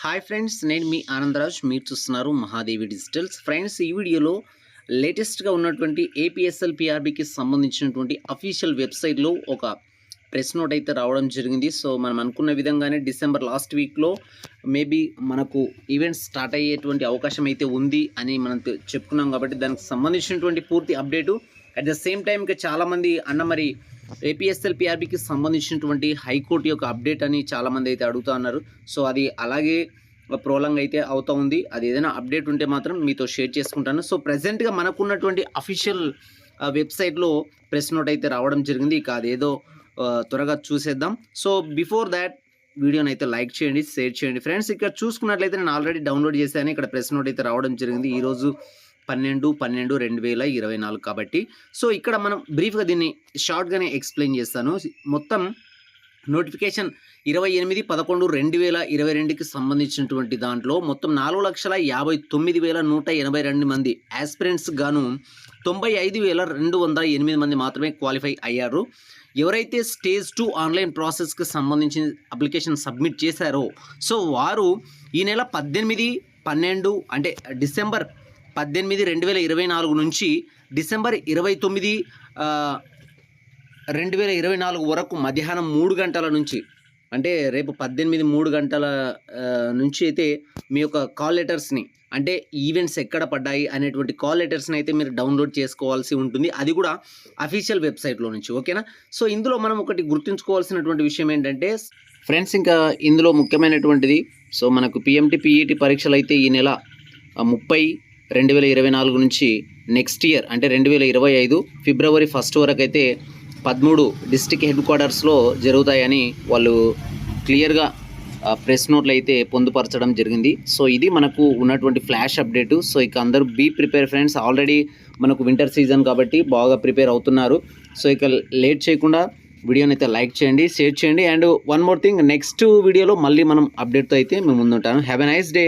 Hi friends, నేను మీ ఆనందరాజ్. మీరు చూస్తున్నారు మహాదేవి డిజిటల్స్. ఫ్రెండ్స్, ఈ వీడియోలో లేటెస్ట్గా ఉన్నటువంటి ఏపీఎస్ఎల్ పిఆర్బికి సంబంధించినటువంటి అఫీషియల్ వెబ్సైట్లో ఒక ప్రెస్ నోట్ అయితే రావడం జరిగింది. సో మనం అనుకున్న విధంగానే డిసెంబర్ లాస్ట్ వీక్లో మేబీ మనకు ఈవెంట్స్ స్టార్ట్ అయ్యేటువంటి అవకాశం అయితే ఉంది అని మనం చెప్పుకున్నాం. కాబట్టి దానికి సంబంధించినటువంటి పూర్తి update at the same time ఇంకా చాలామంది మరి ఏపీఎస్ఎల్ పిఆర్బికి సంబంధించినటువంటి హైకోర్టు యొక్క అప్డేట్ అని చాలామంది అయితే అడుగుతూ ఉన్నారు. సో అది అలాగే ప్రోలాంగ్ అయితే అవుతూ ఉంది. అది ఏదైనా అప్డేట్ ఉంటే మాత్రం మీతో షేర్ చేసుకుంటాను. సో ప్రజెంట్గా మనకున్నటువంటి అఫీషియల్ వెబ్సైట్లో ప్రెస్ నోట్ అయితే రావడం జరిగింది. ఇక అదేదో త్వరగా చూసేద్దాం. సో బిఫోర్ దాట్ వీడియోని అయితే లైక్ చేయండి, షేర్ చేయండి. ఫ్రెండ్స్, ఇక్కడ చూసుకున్నట్లయితే నేను ఆల్రెడీ డౌన్లోడ్ చేశాను. ఇక్కడ ప్రెస్ నోట్ అయితే రావడం జరిగింది ఈరోజు 12/12/2024 కాబట్టి. సో ఇక్కడ మనం బ్రీఫ్గా దీన్ని షార్ట్గానే ఎక్స్ప్లెయిన్ చేస్తాను. మొత్తం నోటిఫికేషన్ 28/11/2022కి సంబంధించినటువంటి దాంట్లో మొత్తం 4,59,182 మంది యాస్పిరెంట్స్ గాను 95,208 మంది మాత్రమే క్వాలిఫై అయ్యారు. ఎవరైతే స్టేజ్ 2 ఆన్లైన్ ప్రాసెస్కి సంబంధించిన అప్లికేషన్ సబ్మిట్ చేశారో సో వారు ఈ నెల 18/12 అంటే డిసెంబర్ 18, 2024 నుంచి డిసెంబర్ 29, 2024 వరకు మధ్యాహ్నం 3 గంటల నుంచి అంటే రేపు 18 3 గంటల నుంచి అయితే మీ యొక్క కాల్ లెటర్స్ని అంటే ఈవెంట్స్ ఎక్కడ పడ్డాయి అనేటువంటి కాల్ లెటర్స్ని అయితే మీరు డౌన్లోడ్ చేసుకోవాల్సి ఉంటుంది. అది కూడా అఫీషియల్ వెబ్సైట్లో నుంచి. ఓకేనా? సో ఇందులో మనం ఒకటి గుర్తుంచుకోవాల్సినటువంటి విషయం ఏంటంటే ఫ్రెండ్స్, ఇంకా ఇందులో ముఖ్యమైనటువంటిది సో మనకు పిఎంటి పిఈటి పరీక్షలు అయితే ఈ నెల 30/2024 నుంచి నెక్స్ట్ ఇయర్ అంటే 2025 ఫిబ్రవరి 1 వరకు అయితే 13 డిస్ట్రిక్ట్ హెడ్ క్వార్టర్స్లో జరుగుతాయని వాళ్ళు క్లియర్గా ప్రెస్ నోట్లు అయితే పొందుపరచడం జరిగింది. సో ఇది మనకు ఉన్నటువంటి ఫ్లాష్ అప్డేటు. సో ఇక అందరూ బీ ప్రిపేర్ ఫ్రెండ్స్. ఆల్రెడీ మనకు వింటర్ సీజన్ కాబట్టి బాగా ప్రిపేర్ అవుతున్నారు. సో ఇక లేట్ చేయకుండా వీడియోని అయితే లైక్ చేయండి, షేర్ చేయండి. And one more thing, next వీడియోలో మళ్ళీ మనం అప్డేట్తో అయితే మేము ముందుంటాను. Have a nice day.